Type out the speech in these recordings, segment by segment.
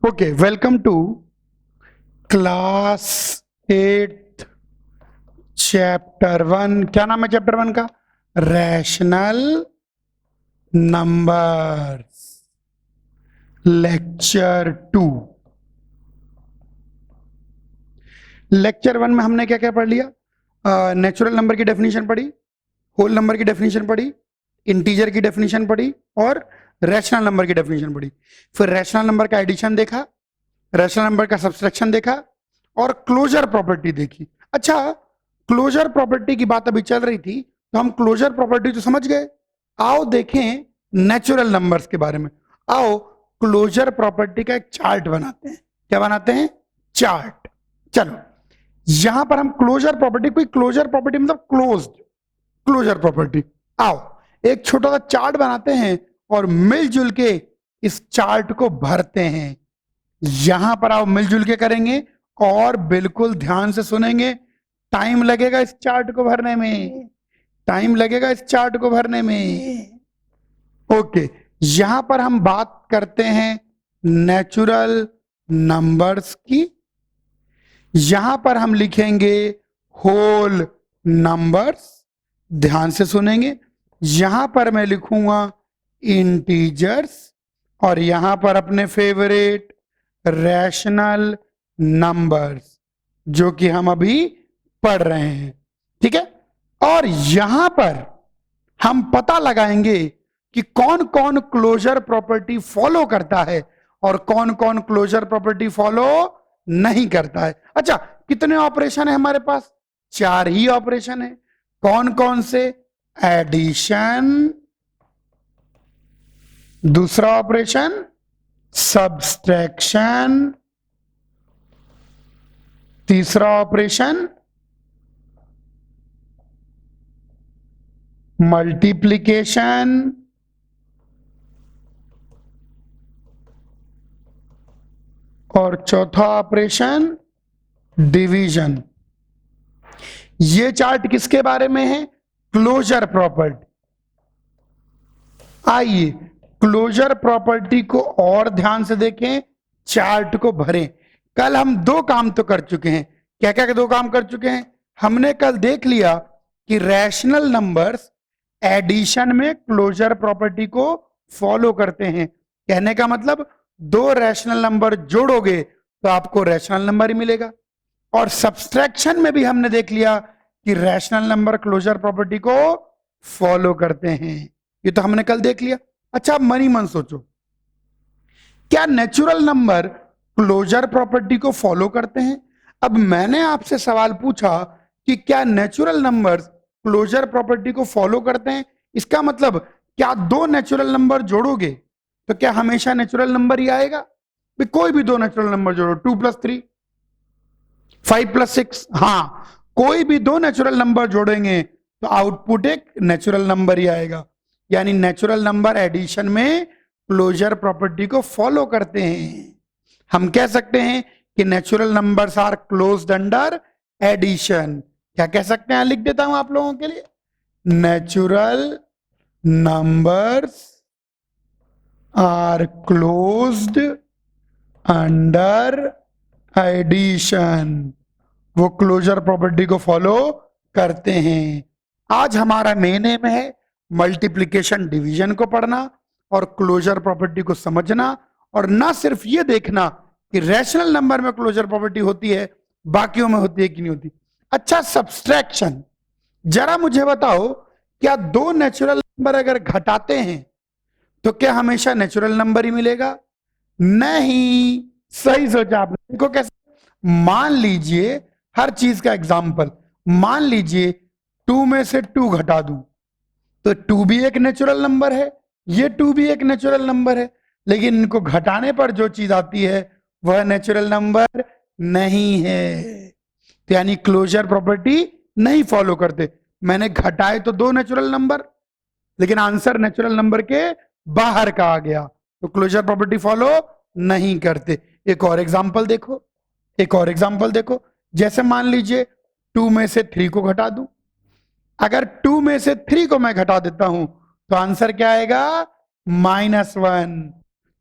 Okay, welcome to class 8 chapter 1। क्या नाम है चैप्टर 1 का? Rational numbers, lecture 2। लेक्चर 1 में हमने क्या क्या पढ़ लिया? नेचुरल नंबर की डेफिनेशन पढ़ी, होल नंबर की डेफिनेशन पढ़ी, इंटीजर की डेफिनेशन पढ़ी और रैशनल नंबर की डेफिनेशन पढ़ी। फिर रैशनल नंबर का एडिशन देखा, रैशनल नंबर का सब्सट्रैक्शन देखा और क्लोजर प्रॉपर्टी देखी। अच्छा, क्लोजर प्रॉपर्टी की बात अभी चल रही थी तो हम क्लोजर प्रॉपर्टी तो समझ गए। आओ देखें नेचुरल नंबर्स के बारे में। आओ क्लोजर प्रॉपर्टी का एक चार्ट बनाते हैं। क्या बनाते हैं? चार्ट। चलो, यहां पर हम क्लोजर प्रॉपर्टी, कोई क्लोजर प्रॉपर्टी मतलब क्लोज्ड क्लोजर प्रॉपर्टी। आओ एक छोटा सा चार्ट बनाते हैं और मिलजुल के इस चार्ट को भरते हैं। यहां पर आओ मिलजुल के करेंगे और बिल्कुल ध्यान से सुनेंगे। टाइम लगेगा इस चार्ट को भरने में, टाइम लगेगा इस चार्ट को भरने में। ओके, यहां पर हम बात करते हैं नेचुरल नंबर्स की। यहां पर हम लिखेंगे होल नंबर्स, ध्यान से सुनेंगे। यहां पर मैं लिखूंगा इंटीजर्स और यहां पर अपने फेवरेट रैशनल नंबर्स, जो कि हम अभी पढ़ रहे हैं। ठीक है, और यहां पर हम पता लगाएंगे कि कौन कौन क्लोजर प्रॉपर्टी फॉलो करता है और कौन कौन क्लोजर प्रॉपर्टी फॉलो नहीं करता है। अच्छा, कितने ऑपरेशन है हमारे पास? 4 ही ऑपरेशन है। कौन कौन से? एडिशन, दूसरा ऑपरेशन सब्सट्रैक्शन, तीसरा ऑपरेशन मल्टीप्लिकेशन और चौथा ऑपरेशन डिवीजन। ये चार्ट किसके बारे में है? Closure property. आइए क्लोजर प्रॉपर्टी को और ध्यान से देखें, चार्ट को भरें। कल हम 2 काम तो कर चुके हैं। क्या क्या 2 काम कर चुके हैं? हमने कल देख लिया कि रैशनल नंबर्स एडिशन में क्लोजर प्रॉपर्टी को फॉलो करते हैं। कहने का मतलब 2 रैशनल नंबर जोड़ोगे तो आपको रैशनल नंबर ही मिलेगा। और सब्सट्रैक्शन में भी हमने देख लिया कि रैशनल नंबर क्लोजर प्रॉपर्टी को फॉलो करते हैं। ये तो हमने कल देख लिया। अच्छा, मन ही मन सोचो, क्या नेचुरल नंबर क्लोजर प्रॉपर्टी को फॉलो करते हैं? अब मैंने आपसे सवाल पूछा कि क्या नेचुरल नंबर्स क्लोजर प्रॉपर्टी को फॉलो करते हैं। इसका मतलब क्या 2 नेचुरल नंबर जोड़ोगे तो क्या हमेशा नेचुरल नंबर ही आएगा? कोई भी 2 नेचुरल नंबर जोड़ो, 2 + 3, 5 + 6, हाँ, कोई भी 2 नेचुरल नंबर जोड़ेंगे तो आउटपुट एक नेचुरल नंबर ही आएगा। यानी नेचुरल नंबर एडिशन में क्लोजर प्रॉपर्टी को फॉलो करते हैं। हम कह सकते हैं कि natural numbers are closed under addition. क्या कह सकते हैं? लिख देता हूं आप लोगों के लिए, natural numbers are closed under addition. वो क्लोजर प्रॉपर्टी को फॉलो करते हैं। आज हमारा मेन एम है मल्टीप्लिकेशन डिवीजन को पढ़ना और क्लोजर प्रॉपर्टी को समझना, और ना सिर्फ ये देखना कि रैशनल नंबर में क्लोजर प्रॉपर्टी होती है, बाकियों में होती है कि नहीं होती। अच्छा, सब्सट्रैक्शन, जरा मुझे बताओ, क्या 2 नेचुरल नंबर अगर घटाते हैं तो क्या हमेशा नेचुरल नंबर ही मिलेगा? नहीं, सही सोचा आपने। देखो कैसे, मान लीजिए हर चीज का एग्जाम्पल, मान लीजिए 2 में से 2 घटा दूं तो 2 भी एक नेचुरल नंबर है, ये 2 भी एक नेचुरल नंबर है, लेकिन इनको घटाने पर जो चीज आती है वह नेचुरल नंबर नहीं है। तो यानी क्लोजर प्रॉपर्टी नहीं फॉलो करते। मैंने घटाए तो 2 नेचुरल नंबर, लेकिन आंसर नेचुरल नंबर के बाहर का आ गया, तो क्लोजर प्रॉपर्टी फॉलो नहीं करते। एक और एग्जांपल देखो, एक और एग्जांपल देखो। जैसे मान लीजिए 2 में से 3 को घटा दूं। अगर 2 में से 3 को मैं घटा देता हूं तो आंसर क्या आएगा? -1।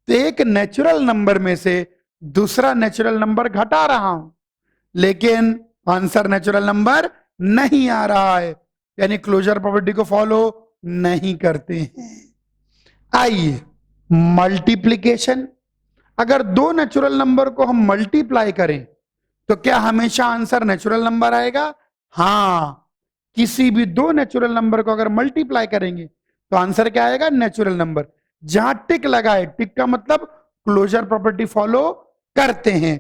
तो एक नेचुरल नंबर में से दूसरा नेचुरल नंबर घटा रहा हूं, लेकिन आंसर नेचुरल नंबर नहीं आ रहा है, यानी क्लोजर प्रॉपर्टी को फॉलो नहीं करते हैं। आइए मल्टीप्लिकेशन, अगर दो नेचुरल नंबर को हम मल्टीप्लाई करें तो क्या हमेशा आंसर नेचुरल नंबर आएगा? हां, किसी भी दो नेचुरल नंबर को अगर मल्टीप्लाई करेंगे तो आंसर क्या आएगा? Natural number. जहां टिक लगा है, टिक का मतलब क्लोजर प्रॉपर्टी फॉलो करते हैं।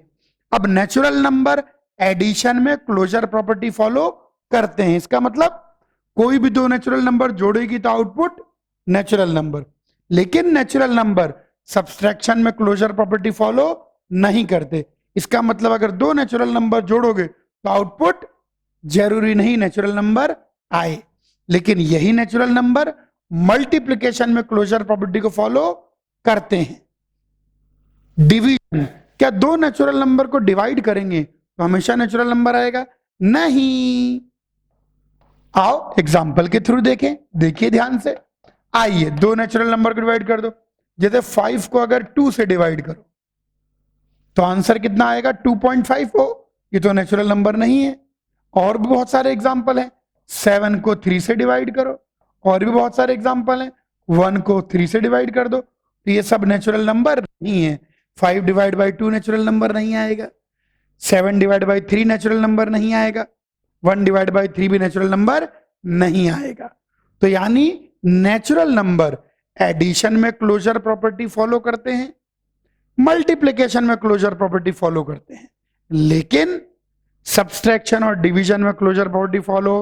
अब नेचुरल नंबर एडिशन में क्लोजर प्रॉपर्टी फॉलो करते हैं, इसका मतलब कोई भी दो नेचुरल नंबर जोड़ेगी तो आउटपुट नेचुरल नंबर, लेकिन नेचुरल नंबर सब्सट्रैक्शन में क्लोजर प्रॉपर्टी फॉलो नहीं करते। इसका मतलब अगर दो नेचुरल नंबर जोड़ोगे तो आउटपुट जरूरी नहीं नेचुरल नंबर आए, लेकिन यही नेचुरल नंबर मल्टीप्लिकेशन में क्लोजर प्रॉपर्टी को फॉलो करते हैं। डिवीजन, क्या दो नेचुरल नंबर को डिवाइड करेंगे तो हमेशा नेचुरल नंबर आएगा? नहीं। आओ एग्जाम्पल के थ्रू देखें, देखिए ध्यान से। आइए दो नेचुरल नंबर को डिवाइड कर दो, जैसे 5 को अगर 2 से डिवाइड करो तो आंसर कितना आएगा? 2.5 हो, ये तो नेचुरल नंबर नहीं है। और भी बहुत सारे एग्जाम्पल हैं। 7 को 3 से डिवाइड करो, और भी बहुत सारे एग्जाम्पल हैं। 1 को 3 से डिवाइड कर दो, तो ये सब नेचुरल नंबर नहीं है। 5 डिवाइड बाई 2 नेचुरल नंबर नहीं आएगा, 7 डिवाइड बाई 3 नेचुरल नंबर नहीं आएगा, 1 डिवाइड बाई 3 भी नेचुरल नंबर नहीं आएगा। तो यानी नेचुरल नंबर एडिशन में क्लोजर प्रॉपर्टी फॉलो करते हैं, मल्टीप्लिकेशन में क्लोजर प्रॉपर्टी फॉलो करते हैं, लेकिन सब्सट्रैक्शन और डिवीजन में क्लोजर प्रॉपर्टी फॉलो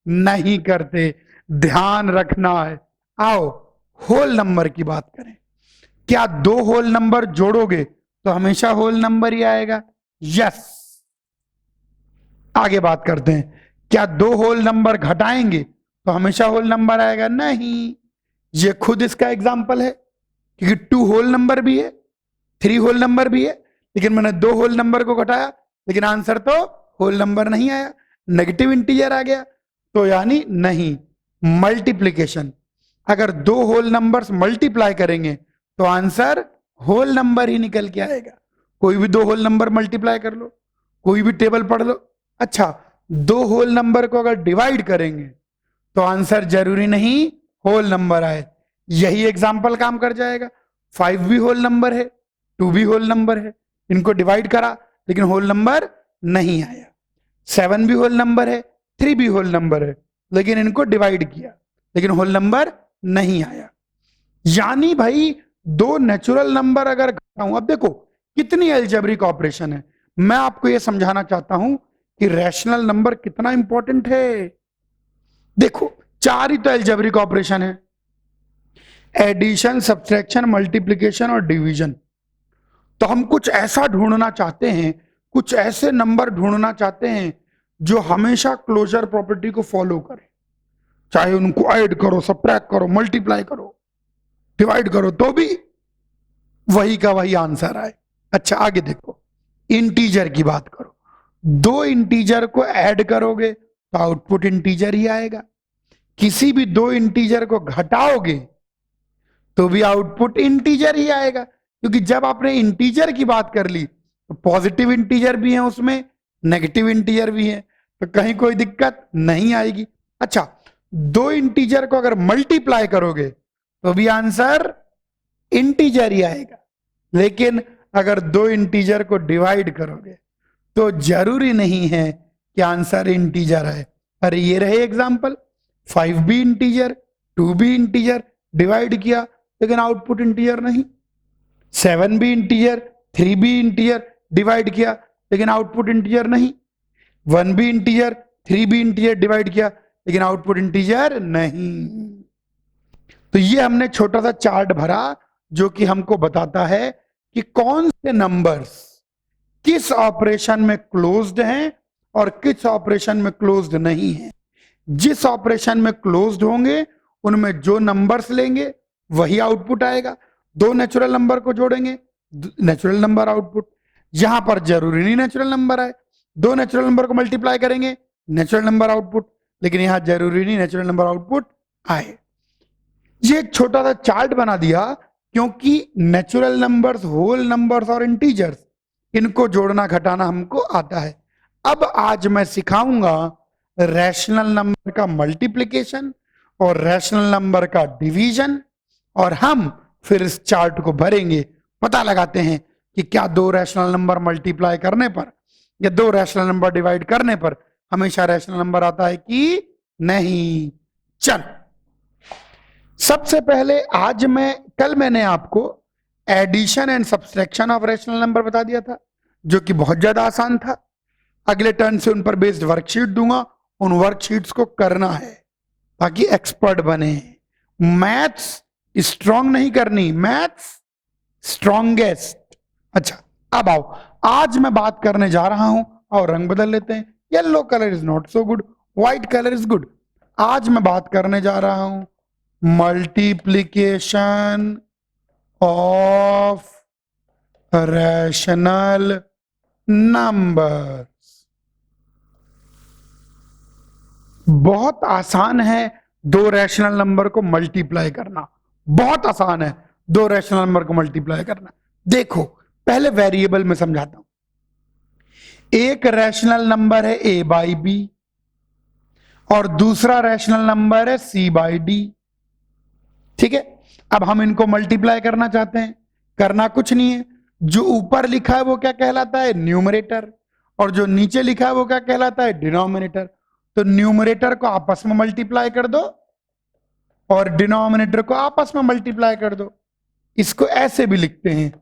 नहीं करते। ध्यान रखना है। आओ होल नंबर की बात करें। क्या दो होल नंबर जोड़ोगे तो हमेशा होल नंबर ही आएगा? यस। आगे बात करते हैं, क्या दो होल नंबर घटाएंगे तो हमेशा होल नंबर आएगा? नहीं। ये खुद इसका एग्जाम्पल है, क्योंकि 2 होल नंबर भी है, 3 होल नंबर भी है, लेकिन मैंने 2 होल नंबर को घटाया, लेकिन आंसर तो होल नंबर नहीं आया, नेगेटिव इंटीजर आ गया। तो यानी नहीं। मल्टीप्लिकेशन, अगर 2 होल नंबर्स मल्टीप्लाई करेंगे तो आंसर होल नंबर ही निकल के आएगा। कोई भी 2 होल नंबर मल्टीप्लाई कर लो, कोई भी टेबल पढ़ लो। अच्छा, 2 होल नंबर को अगर डिवाइड करेंगे तो आंसर जरूरी नहीं होल नंबर आए। यही एग्जाम्पल काम कर जाएगा। 5 भी होल नंबर है, 2 भी होल नंबर है, इनको डिवाइड करा लेकिन होल नंबर नहीं आया। 7 भी होल नंबर है, 3 भी होल नंबर है, लेकिन इनको डिवाइड किया लेकिन होल नंबर नहीं आया। यानी भाई दो नेचुरल नंबर अगर घटाऊं, अब देखो कितनी अलजेब्रिक ऑपरेशन है। मैं आपको यह समझाना चाहता हूं कि रैशनल नंबर कितना इंपॉर्टेंट है। देखो 4 ही तो अलजेब्रिक ऑपरेशन है, एडिशन, सब्सट्रैक्शन, मल्टीप्लिकेशन और डिवीजन। तो हम कुछ ऐसा ढूंढना चाहते हैं, कुछ ऐसे नंबर ढूंढना चाहते हैं जो हमेशा क्लोजर प्रॉपर्टी को फॉलो करें, चाहे उनको ऐड करो, सब्ट्रैक्ट करो, मल्टीप्लाई करो, डिवाइड करो, तो भी वही का वही आंसर आए। अच्छा आगे देखो, इंटीजर की बात करो। 2 इंटीजर को ऐड करोगे तो आउटपुट इंटीजर ही आएगा। किसी भी 2 इंटीजर को घटाओगे तो भी आउटपुट इंटीजर ही आएगा, क्योंकि जब आपने इंटीजर की बात कर ली तो पॉजिटिव इंटीजर भी है उसमें, नेगेटिव इंटीजर भी है, तो कहीं कोई दिक्कत नहीं आएगी। अच्छा, 2 इंटीजर को अगर मल्टीप्लाई करोगे तो भी आंसर इंटीजर ही आएगा, लेकिन अगर 2 इंटीजर को डिवाइड करोगे तो जरूरी नहीं है कि आंसर इंटीजर आए। अरे ये रहे एग्जांपल, 5 भी इंटीजर, 2 भी इंटीजर, डिवाइड किया लेकिन आउटपुट इंटीजर नहीं। 7 भी इंटीजर, 3 भी इंटीजर, डिवाइड किया लेकिन आउटपुट इंटीजर नहीं। 1 भी इंटीजर, 3 भी इंटीजर, डिवाइड किया लेकिन आउटपुट इंटीजर नहीं। तो ये हमने छोटा सा चार्ट भरा जो कि हमको बताता है कि कौन से नंबर्स किस ऑपरेशन में क्लोज्ड हैं और किस ऑपरेशन में क्लोज्ड नहीं है। जिस ऑपरेशन में क्लोज्ड होंगे उनमें जो नंबर्स लेंगे वही आउटपुट आएगा। 2 नेचुरल नंबर को जोड़ेंगे, नेचुरल नंबर आउटपुट। यहां पर जरूरी नहीं नेचुरल नंबर आए। 2 नेचुरल नंबर को मल्टीप्लाई करेंगे, नेचुरल नंबर आउटपुट, लेकिन यहां जरूरी नहीं नेचुरल नंबर आउटपुट आए। ये एक छोटा सा चार्ट बना दिया क्योंकि नेचुरल नंबर्स, होल नंबर्स और इंटीजर्स इनको जोड़ना घटाना हमको आता है। अब आज मैं सिखाऊंगा रैशनल नंबर का मल्टीप्लिकेशन और रैशनल नंबर का डिवीजन, और हम फिर इस चार्ट को भरेंगे, पता लगाते हैं कि क्या दो रैशनल नंबर मल्टीप्लाई करने पर या दो रैशनल नंबर डिवाइड करने पर हमेशा रैशनल नंबर आता है कि नहीं। चल, सबसे पहले आज कल मैंने आपको addition and subtraction of rational number बता दिया था, जो कि बहुत ज्यादा आसान था। अगले टर्न से उन पर बेस्ड वर्कशीट दूंगा, उन वर्कशीट्स को करना है ताकि एक्सपर्ट बने। मैथ्स स्ट्रांग नहीं करनी, मैथ्स स्ट्रॉन्गेस्ट। अच्छा, अब आओ, आज मैं बात करने जा रहा हूं, और रंग बदल लेते हैं। Yellow colour is not so good, white colour is good. आज मैं बात करने जा रहा हूं मल्टीप्लिकेशन ऑफ रैशनल नंबर्स। बहुत आसान है दो रैशनल नंबर को मल्टीप्लाई करना, बहुत आसान है दो रैशनल नंबर को मल्टीप्लाई करना। देखो, पहले वेरिएबल में समझाता हूं। एक रैशनल नंबर है a बाई बी और दूसरा रैशनल नंबर है c बाई डी। ठीक है, अब हम इनको मल्टीप्लाई करना चाहते हैं। करना कुछ नहीं है, जो ऊपर लिखा है वो क्या कहलाता है, न्यूमरेटर, और जो नीचे लिखा है वो क्या कहलाता है, डिनोमिनेटर। तो न्यूमरेटर को आपस में मल्टीप्लाई कर दो और डिनोमिनेटर को आपस में मल्टीप्लाई कर दो। इसको ऐसे भी लिखते हैं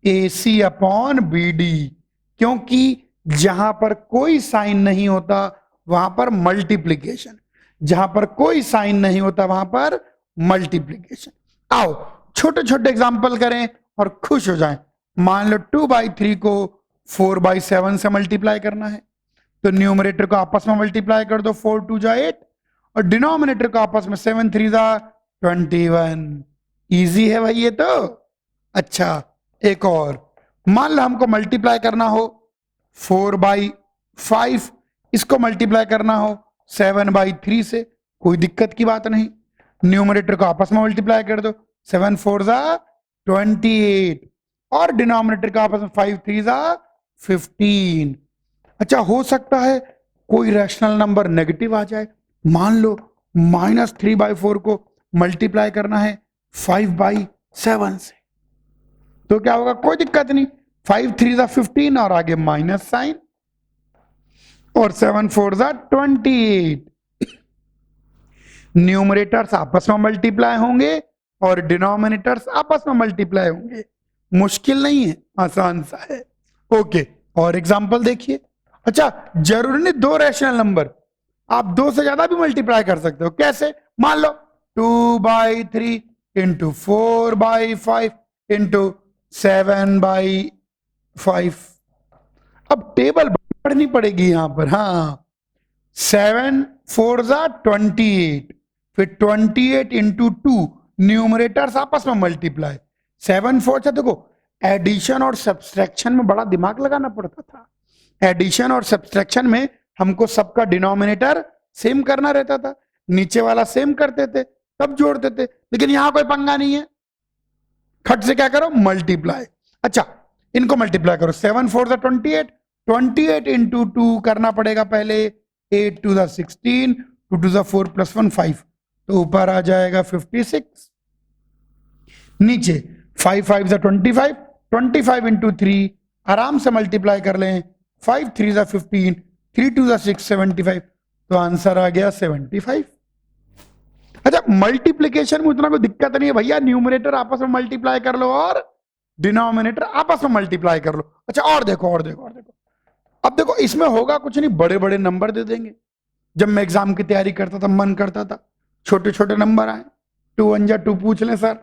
AC अपॉन BD, क्योंकि जहां पर कोई साइन नहीं होता वहां पर मल्टीप्लीकेशन, जहां पर कोई साइन नहीं होता वहां पर मल्टीप्लीकेशन। आओ छोटे छोटे एग्जांपल करें और खुश हो जाएं। मान लो 2/3 को 4/7 से मल्टीप्लाई करना है, तो न्यूमरेटर को आपस में मल्टीप्लाई कर दो, 4 2 जा 8, और डिनोमिनेटर को आपस में 7 3 जा 21। इजी है भाई ये तो। अच्छा, एक और, मान लो हमको मल्टीप्लाई करना हो 4/5, इसको मल्टीप्लाई करना हो 7/3 से, कोई दिक्कत की बात नहीं। न्यूमरेटर को आपस में मल्टीप्लाई कर दो, 7 4 जा 28, और डिनोमिनेटर को आपस में 5 3 जा 15। अच्छा, हो सकता है कोई रैशनल नंबर नेगेटिव आ जाए। मान लो -3/4 को मल्टीप्लाई करना है 5/7 से, तो क्या होगा, कोई दिक्कत नहीं, 5 3 जा 15 और आगे माइनस साइन, और 7 4 जा 28। न्यूमरेटर्स आपस में मल्टीप्लाई होंगे और डिनोमिनेटर्स आपस में मल्टीप्लाई होंगे। मुश्किल नहीं है, आसान सा है। ओके, और एग्जांपल देखिए। अच्छा, जरूरी नहीं दो रैशनल नंबर, आप दो से ज्यादा भी मल्टीप्लाई कर सकते हो। कैसे, मान लो 2/3 इंटू 4/5 इंटू 7/5। अब टेबल पढ़नी पड़ेगी यहां पर। हाँ, 7 4 जा 28, फिर 28 इंटू 2, न्यूमरेटर्स आपस में मल्टीप्लाई। 7 4 से देखो, एडिशन और सब्सट्रैक्शन में बड़ा दिमाग लगाना पड़ता था। एडिशन और सब्सट्रैक्शन में हमको सबका डिनोमिनेटर सेम करना रहता था, नीचे वाला सेम करते थे तब जोड़ते थे, लेकिन यहां कोई पंगा नहीं है, खट से क्या करो, मल्टीप्लाई। अच्छा, इनको मल्टीप्लाई करो, 7 4 जा 28, 28 इंटू 2 करना पड़ेगा पहले, 8 2 जा 16, 2 2 जा 4 + 1 5, तो ऊपर आ जाएगा 56। नीचे 5 5 जा 25, 25 इंटू 3 आराम से मल्टीप्लाई कर लें, 5 3 जा 15, 3 2 जा 6 75, तो आंसर आ गया 75। अच्छा, मल्टीप्लिकेशन में उतना कोई दिक्कत नहीं है भैया, न्यूमरेटर आपस में मल्टीप्लाई कर लो और डिनोमिनेटर आपस में मल्टीप्लाई कर लो। अच्छा, और देखो और देखो और देखो, अब देखो इसमें होगा कुछ नहीं, बड़े बड़े नंबर दे देंगे। जब मैं एग्जाम की तैयारी करता था मन करता था छोटे छोटे नंबर आए, 2 1 जा 2 पूछ लें सर,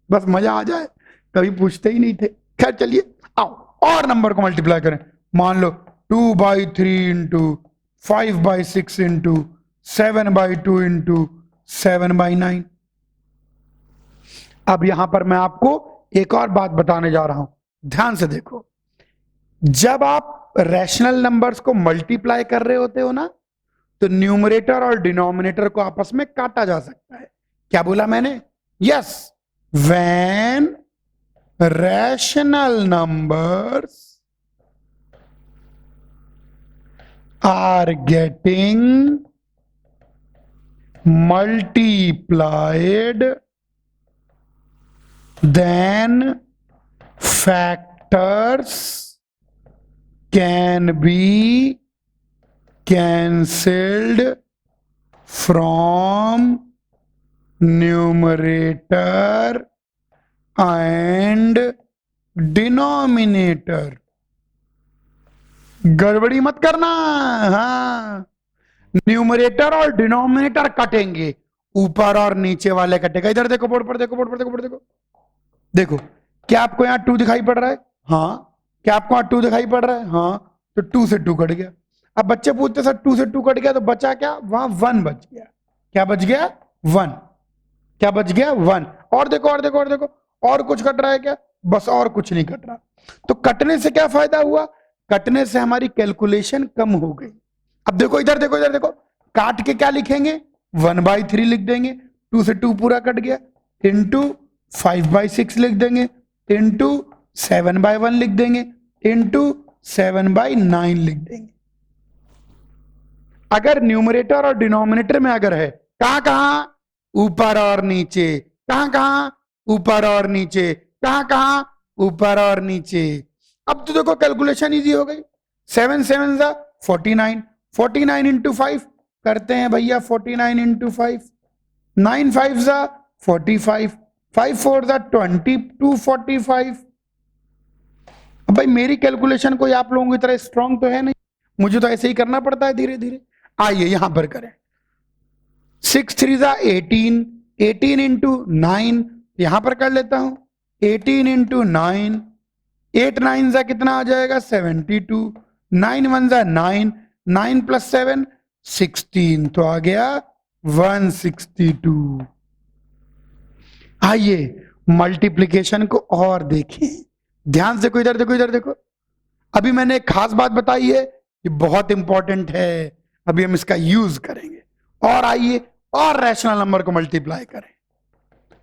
बस मजा आ जाए, कभी पूछते ही नहीं थे। खैर चलिए, आओ और नंबर को मल्टीप्लाई करें। मान लो 2/3 इंटू 5/6 इंटू 7/2 इंटू 7/9। अब यहां पर मैं आपको एक और बात बताने जा रहा हूं, ध्यान से देखो। जब आप रैशनल नंबर्स को मल्टीप्लाई कर रहे होते हो ना, तो न्यूमरेटर और डिनोमिनेटर को आपस में काटा जा सकता है। क्या बोला मैंने? Yes, when rational numbers are getting multiplied, then factors can be cancelled from numerator and denominator. गड़बड़ी मत करना। हाँ, न्यूमरेटर और डिनोमिनेटर कटेंगे, ऊपर और नीचे वाले कटेगा। इधर देखो, बोर्ड पर देखो, बोर्ड पर देखो, बोर्ड देखो, देखो क्या आपको यहाँ 2 दिखाई पड़ रहा है? हाँ। क्या आपको यहाँ 2 दिखाई पड़ रहा है? हाँ। तो 2 से 2 कट गया। अब बच्चे पूछते सर 2 से 2 कट गया तो बचा क्या? वहां 1 बच गया। क्या बच गया? 1। क्या बच गया? 1। और देखो, और देखो, और देखो, और कुछ कट रहा है क्या? बस और कुछ नहीं कट रहा। तो कटने से क्या फायदा हुआ? कटने से हमारी कैलकुलेशन कम हो गई। अब देखो, इधर देखो, इधर देखो, काट के क्या लिखेंगे? 1/3 लिख देंगे। 2 से 2 पूरा कट गया। इंटू 5/6 लिख देंगे। इंटू 7/1 लिख देंगे। इंटू 7/9 लिख देंगे। अगर न्यूमरेटर और डिनोमिनेटर में अगर है, कहां कहां? ऊपर और नीचे। कहां कहां? ऊपर और नीचे। कहां कहां? ऊपर और नीचे। अब तो देखो कैलकुलेशन इजी हो गई। 7 7 जा 49, 49 इंटू 5 करते हैं भैया, 49 इंटू 5, 9 5 जा 45, 5 4 जा 22 45। अब भाई मेरी कैलकुलेशन कोई आप लोगों की तरह स्ट्रांग तो है नहीं, मुझे तो ऐसे ही करना पड़ता है धीरे धीरे। आइए यहां पर करें। 6 3 जा 18, 18 इंटू 9 यहां पर कर लेता हूं। 18 इंटू 9, 8 9 जा कितना आ जाएगा? 72, 9 1 जा 9, 9 प्लस 7 16, तो आ गया 162। आइए मल्टीप्लिकेशन को और देखें, ध्यान से देखो, इधर देखो, इधर देखो। अभी मैंने एक खास बात बताई है, ये बहुत इंपॉर्टेंट है, अभी हम इसका यूज करेंगे। और आइए और रैशनल नंबर को मल्टीप्लाई करें।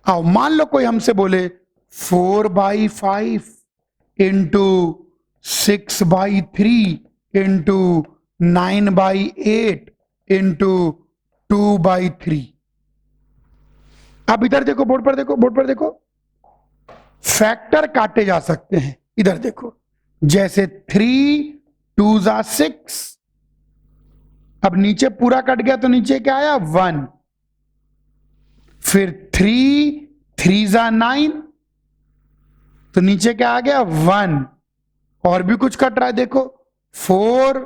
आओ, मान लो कोई हमसे बोले 4/5 इंटू 6/3 इंटू 9/8 इंटू 2/3। अब इधर देखो, बोर्ड पर देखो, बोर्ड पर देखो, फैक्टर काटे जा सकते हैं। इधर देखो, जैसे 3 2 जा 6, अब नीचे पूरा कट गया तो नीचे क्या आया? 1। फिर 3 3 जा 9, तो नीचे क्या आ गया? 1। और भी कुछ कट रहा है, देखो 4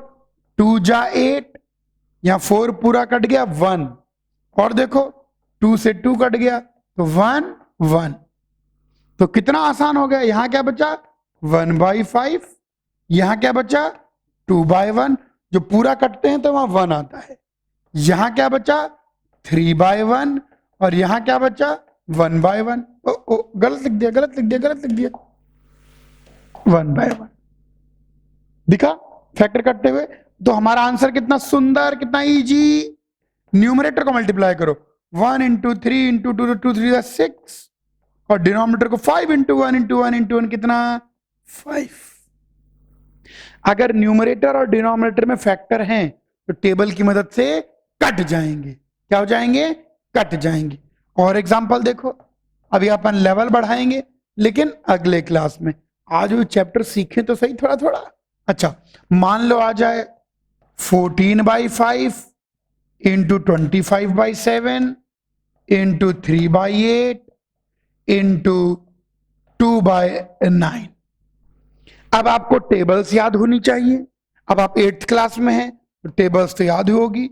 2 जा 8, यहां 4 पूरा कट गया 1। और देखो 2 से 2 कट गया तो 1 1। तो कितना आसान हो गया। यहां क्या बचा? 1/5। यहां क्या बचा? 2/1। जो पूरा कटते हैं तो वहां 1 आता है। यहां क्या बचा? 3/1। और यहां क्या बचा? 1/1। ओ गलत लिख दिया, गलत लिख दिया, गलत लिख दिया। 1/1 दिखा फैक्टर करते हुए। तो हमारा आंसर कितना सुंदर, कितना इजी। न्यूमरेटर को मल्टीप्लाई करो, 1 इंटू 3 इंटू 2 2 3 6, और डिनोमिनेटर को 5 इंटू 1 इंटू 1 इंटू 1 कितना? 5। अगर न्यूमरेटर और डिनोमिनेटर में फैक्टर हैं तो टेबल की मदद से कट जाएंगे। क्या हो जाएंगे? कट जाएंगे। और एग्जांपल देखो, अभी अपन लेवल बढ़ाएंगे लेकिन अगले क्लास में। आज वो चैप्टर सीखे तो सही थोड़ा थोड़ा। अच्छा, मान लो आ जाए 14/5 इंटू 25/7 इंटू 3/8 इंटू 2/9। अब आपको टेबल्स याद होनी चाहिए। अब आप 8th क्लास में हैं तो टेबल्स तो याद ही होगी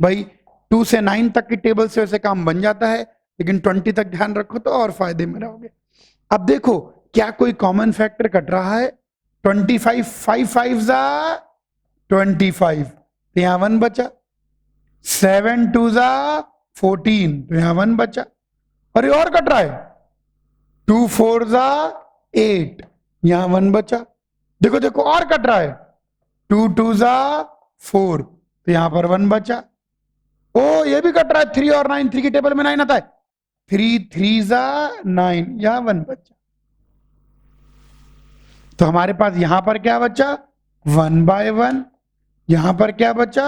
भाई। 2 से 9 तक की टेबल से वैसे काम बन जाता है, लेकिन 20 तक ध्यान रखो तो और फायदे में रहोगे। अब देखो क्या कोई कॉमन फैक्टर कट रहा है? 25 5 5 जा 25, तो यहां 1 बचा। 7 2 जा 14, तो यहां 1 बचा। अरे और कट रहा है, 2 4 जा 8, यहां 1 बचा। देखो देखो और कट रहा है, 2 2 जा 4, तो यहां पर 1 बचा। ओ ये भी कट रहा है, 3 और 9, 3 की टेबल में 9 आता है, 3 3 जा 9, यहां 1 बचा। तो हमारे पास यहां पर क्या बचा? 1/1। यहां पर क्या बचा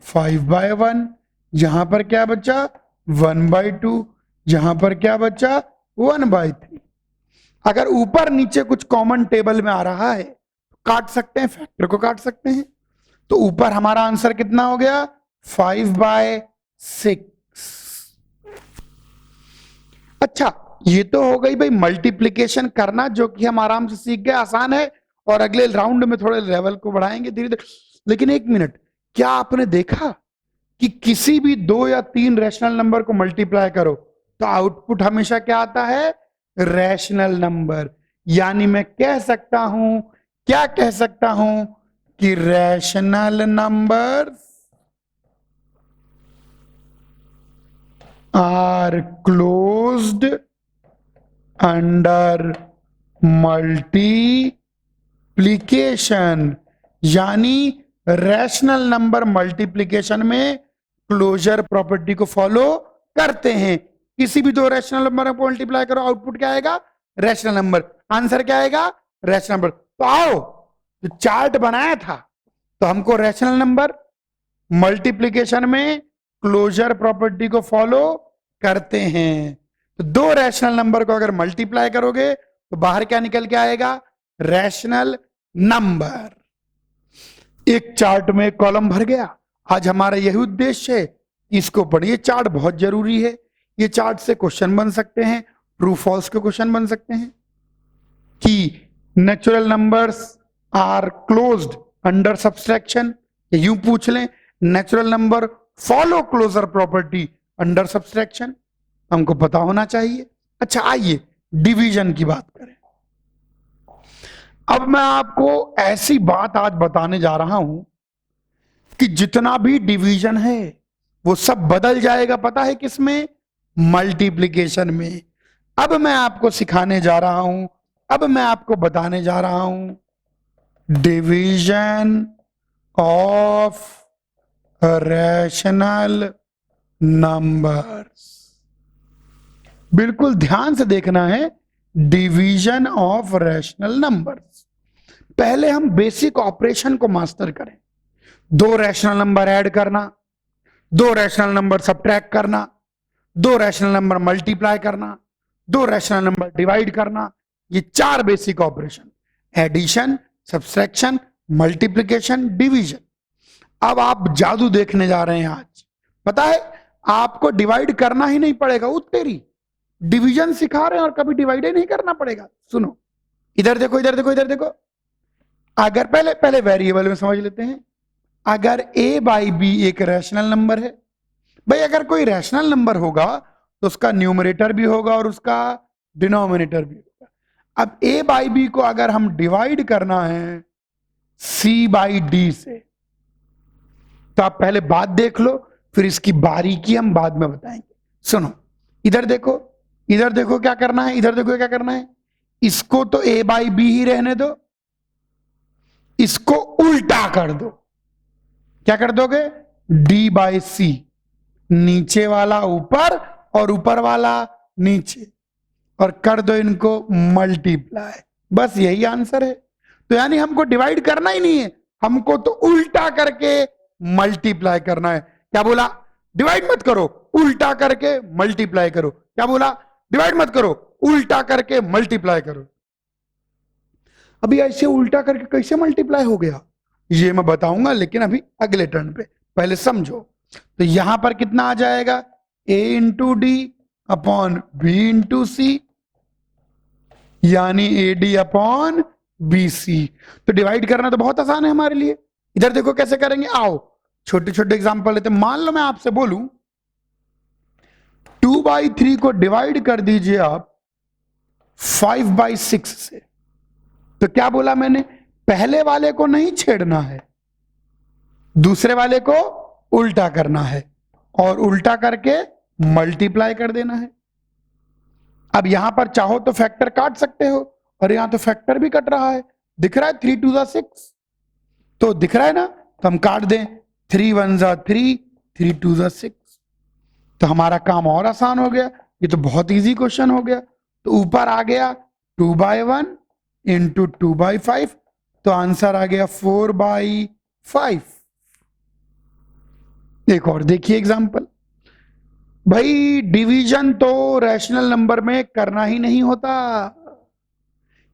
5/1, यहां पर क्या बचा 1/2, यहां पर क्या बचा 1/3। अगर ऊपर नीचे कुछ कॉमन टेबल में आ रहा है काट सकते हैं, फैक्टर को काट सकते हैं। तो ऊपर हमारा आंसर कितना हो गया 5/6। अच्छा, ये तो हो गई भाई मल्टीप्लिकेशन करना, जो कि हम आराम से सीख गए, आसान है। और अगले राउंड में थोड़े लेवल को बढ़ाएंगे धीरे धीरे। लेकिन एक मिनट, क्या आपने देखा कि किसी भी 2 या 3 रैशनल नंबर को मल्टीप्लाई करो तो आउटपुट हमेशा क्या आता है, रैशनल नंबर। यानी मैं कह सकता हूं, क्या कह सकता हूं कि rational number are closed under multiplication. यानी रैशनल नंबर मल्टीप्लिकेशन में क्लोजर प्रॉपर्टी को फॉलो करते हैं। किसी भी 2 रैशनल नंबर को मल्टीप्लाई करो, आउटपुट क्या आएगा, रैशनल नंबर। आंसर क्या आएगा, रैशनल नंबर। तो आओ, तो चार्ट बनाया था तो हमको रैशनल नंबर मल्टीप्लिकेशन में क्लोजर प्रॉपर्टी को फॉलो करते हैं। तो 2 रैशनल नंबर को अगर मल्टीप्लाई करोगे तो बाहर क्या निकल के आएगा, रैशनल नंबर। एक चार्ट में कॉलम भर गया। आज हमारा यही उद्देश्य है, इसको पढ़िए। चार्ट बहुत जरूरी है। ये चार्ट से क्वेश्चन बन सकते हैं, ट्रू फॉल्स के क्वेश्चन बन सकते हैं कि natural numbers are closed under subtraction. यूं पूछ लें, natural number follow closure property under subtraction, हमको पता होना चाहिए। अच्छा, आइए डिवीजन की बात करें। अब मैं आपको ऐसी बात आज बताने जा रहा हूं कि जितना भी डिवीजन है वो सब बदल जाएगा, पता है किसमें, मल्टीप्लिकेशन में। अब मैं आपको सिखाने जा रहा हूं, अब मैं आपको बताने जा रहा हूं डिवीजन ऑफ रैशनल नंबर्स। बिल्कुल ध्यान से देखना है, डिवीजन ऑफ रैशनल नंबर्स। पहले हम बेसिक ऑपरेशन को मास्टर करें। 2 रैशनल नंबर ऐड करना, 2 रैशनल नंबर सब्ट्रैक्ट करना, 2 रैशनल नंबर मल्टीप्लाई करना, 2 रैशनल नंबर डिवाइड करना। ये 4 basic operation, addition, subtraction, multiplication, division. अब आप जादू देखने जा रहे हैं आज। पता है, आपको डिवाइड करना ही नहीं पड़ेगा। उत्तेरी डिवीजन सिखा रहे हैं और कभी डिवाइड ही नहीं करना पड़ेगा। सुनो, इधर देखो, इधर देखो, इधर देखो। अगर पहले वेरिएबल में समझ लेते हैं। अगर a बाई बी एक रैशनल नंबर है, भाई अगर कोई रैशनल नंबर होगा तो उसका न्यूमरेटर भी होगा और उसका डिनोमिनेटर भी होगा। अब a बाई बी को अगर हम डिवाइड करना है c बाई डी से, तो आप पहले बात देख लो, फिर इसकी बारीकी हम बाद में बताएंगे। सुनो, इधर देखो, इधर देखो क्या करना है, इधर देखो क्या करना है। इसको तो a बाई बी ही रहने दो, इसको उल्टा कर दो। क्या कर दोगे, d बाई सी, नीचे वाला ऊपर और ऊपर वाला नीचे, और कर दो इनको मल्टीप्लाई। बस यही आंसर है। तो यानी हमको डिवाइड करना ही नहीं है, हमको तो उल्टा करके मल्टीप्लाई करना है। क्या बोला, डिवाइड मत करो, उल्टा करके मल्टीप्लाई करो। क्या बोला, डिवाइड मत करो, उल्टा करके मल्टीप्लाई करो। अभी ऐसे उल्टा करके कैसे मल्टीप्लाई हो गया ये मैं बताऊंगा, लेकिन अभी अगले टर्न पे। पहले समझो, तो यहां पर कितना आ जाएगा, a into D upon B into C, यानी A D upon B C. तो डिवाइड करना तो बहुत आसान है हमारे लिए। इधर देखो कैसे करेंगे, आओ छोटे छोटे एग्जांपल लेते हैं। मान लो मैं आपसे बोलूं 2/3 को डिवाइड कर दीजिए आप 5/6 से, तो क्या बोला मैंने, पहले वाले को नहीं छेड़ना है, दूसरे वाले को उल्टा करना है और उल्टा करके मल्टीप्लाई कर देना है। अब यहां पर चाहो तो फैक्टर काट सकते हो, और यहां तो फैक्टर भी कट रहा है, दिख रहा है 3 2 6, तो दिख रहा है ना, तो हम काट दें 3 1 3 3 2 6, तो हमारा काम और आसान हो गया। ये तो बहुत इजी क्वेश्चन हो गया। तो ऊपर आ गया 2/1 इंटू 2/5, तो आंसर आ गया 4/5। एक और देखिए एग्जांपल। भाई डिवीजन तो रैशनल नंबर में करना ही नहीं होता।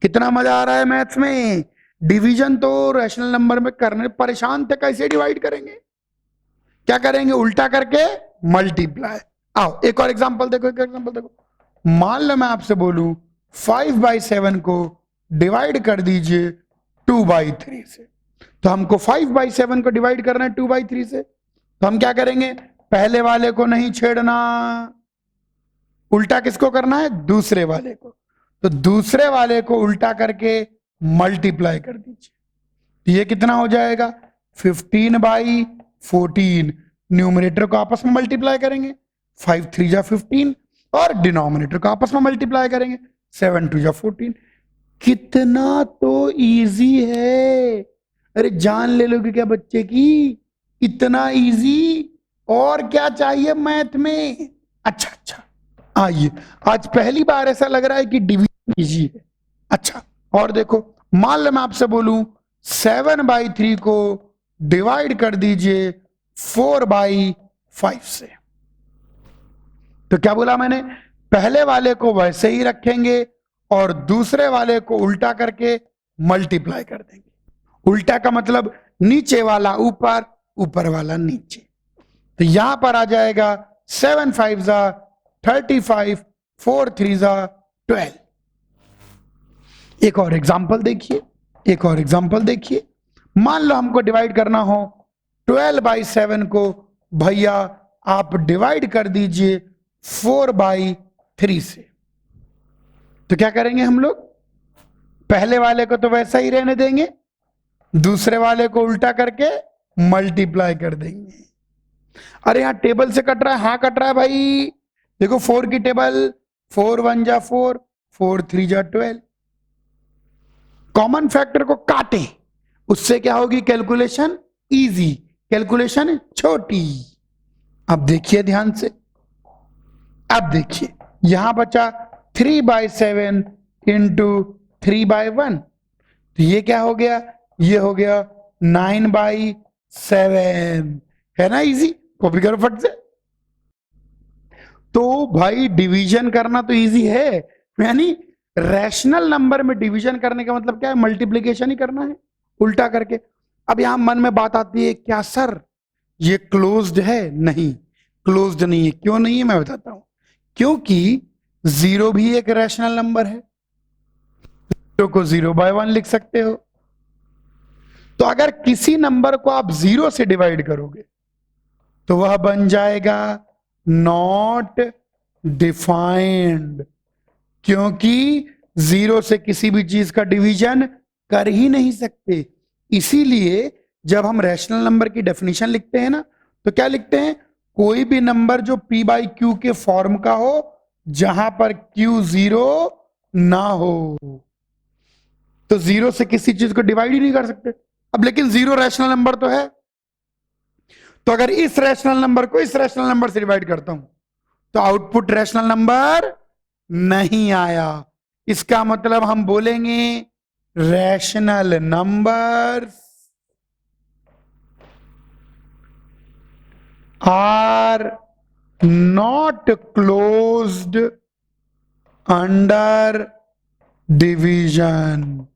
कितना मजा आ रहा है मैथ्स में। डिवीजन तो रैशनल नंबर में करने परेशान थे, कैसे डिवाइड करेंगे, क्या करेंगे, उल्टा करके मल्टीप्लाई। आओ एक और एग्जांपल देखो, एक एग्जांपल देखो। मान लो मैं आपसे बोलूं 5/7 को डिवाइड कर दीजिए 2/3 से। तो हमको 5/7 को डिवाइड करना है 2/3 से, तो हम क्या करेंगे, पहले वाले को नहीं छेड़ना, उल्टा किसको करना है, दूसरे वाले को। तो दूसरे वाले को उल्टा करके मल्टीप्लाई कर दीजिए। तो ये कितना हो जाएगा, 15/14। न्यूमरेटर को आपस में मल्टीप्लाई करेंगे, 5 3 जा 15, और डिनोमिनेटर को आपस में मल्टीप्लाई करेंगे, 7 2 जा 14। कितना तो इजी है। अरे जान ले लोगे क्या बच्चे की, इतना इजी, और क्या चाहिए मैथ में। अच्छा अच्छा, आइए, आज पहली बार ऐसा लग रहा है कि डिवीजन इजी है। अच्छा, और देखो, मान लो मैं आपसे बोलूं 7/3 को डिवाइड कर दीजिए 4/5 से। तो क्या बोला मैंने, पहले वाले को वैसे ही रखेंगे और दूसरे वाले को उल्टा करके मल्टीप्लाई कर देंगे। उल्टा का मतलब नीचे वाला ऊपर, ऊपर वाला नीचे। तो यहां पर आ जाएगा 7 5 जा 35, 4 3 जा 12। एक और एग्जांपल देखिए, एक और एग्जांपल देखिए। मान लो हमको डिवाइड करना हो 12/7 को, भैया आप डिवाइड कर दीजिए 4/3 से। तो क्या करेंगे हम लोग, पहले वाले को तो वैसा ही रहने देंगे, दूसरे वाले को उल्टा करके मल्टीप्लाई कर देंगे। अरे यहां टेबल से कट रहा है, हाँ कट रहा है भाई। देखो 4 की टेबल, 4 1 जा 4, 4 3 जा 12। कॉमन फैक्टर को काटें, उससे क्या होगी, कैलकुलेशन इजी, कैलकुलेशन छोटी। अब देखिए ध्यान से, अब देखिए यहां बचा 3/7 इंटू 3/1। तो ये क्या हो गया, ये हो गया 9/7। है ना इजी, कॉपी करो फट से। तो भाई डिवीजन करना तो इजी है, यानी रैशनल नंबर में डिवीजन करने का मतलब क्या है, मल्टीप्लिकेशन ही करना है उल्टा करके। अब यहां मन में बात आती है, क्या सर ये क्लोज्ड है, नहीं क्लोज्ड नहीं है। क्यों नहीं है मैं बताता हूं, क्योंकि 0 भी एक रैशनल नंबर है, 0 को 0/1 लिख सकते हो। तो अगर किसी नंबर को आप 0 से डिवाइड करोगे तो वह बन जाएगा नॉट डिफाइंड, क्योंकि 0 से किसी भी चीज का डिवीजन कर ही नहीं सकते। इसीलिए जब हम रैशनल नंबर की डेफिनेशन लिखते हैं ना, तो क्या लिखते हैं, कोई भी नंबर जो p/q के फॉर्म का हो, जहां पर q 0 ना हो। तो 0 से किसी चीज को डिवाइड ही नहीं कर सकते। अब लेकिन 0 रैशनल नंबर तो है, तो अगर इस रैशनल नंबर को इस रैशनल नंबर से डिवाइड करता हूं तो आउटपुट रैशनल नंबर नहीं आया। इसका मतलब हम बोलेंगे rational number are not closed under division.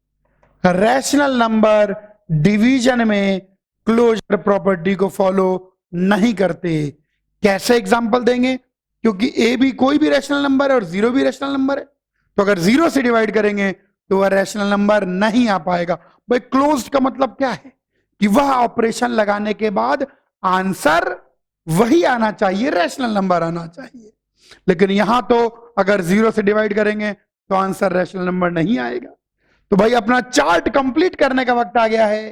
Rational number division में क्लोजर प्रॉपर्टी को फॉलो नहीं करते। कैसे एग्जांपल देंगे, क्योंकि ए भी कोई भी रैशनल नंबर है और 0 भी रैशनल नंबर है, तो अगर 0 से डिवाइड करेंगे तो वह रैशनल नंबर नहीं आ पाएगा। भाई क्लोज्ड का मतलब क्या है, कि वह ऑपरेशन लगाने के बाद आंसर वही आना चाहिए, रैशनल नंबर आना चाहिए। लेकिन यहां तो अगर 0 से डिवाइड करेंगे तो आंसर रैशनल नंबर नहीं आएगा। तो भाई अपना चार्ट कंप्लीट करने का वक्त आ गया है,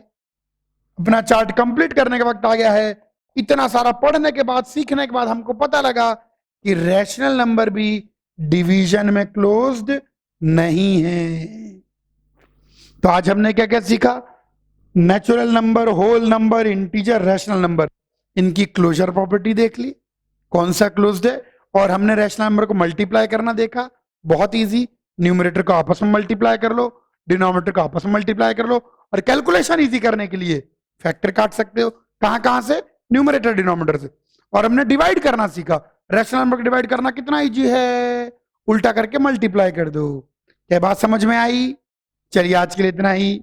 अपना चार्ट कंप्लीट करने का वक्त आ गया है। इतना सारा पढ़ने के बाद, सीखने के बाद हमको पता लगा कि रैशनल नंबर भी डिवीजन में क्लोज्ड नहीं है। तो आज हमने क्या क्या सीखा, natural number, whole number, integer, rational number, इनकी क्लोजर प्रॉपर्टी देख ली, कौन सा क्लोज्ड है। और हमने रैशनल नंबर को मल्टीप्लाई करना देखा, बहुत इजी, न्यूमरेटर को आपस में मल्टीप्लाई कर लो, डिनोमिनेटर को आपस में मल्टीप्लाई कर लो, और कैलकुलेशन इजी करने के लिए फैक्टर काट सकते हो। कहां कहां से, न्यूमरेटर डिनोमिनेटर से। और हमने डिवाइड करना सीखा। रैशनल नंबर को डिवाइड करना कितना इजी है, उल्टा करके मल्टीप्लाई कर दो। क्या बात समझ में आई? चलिए आज के लिए इतना ही।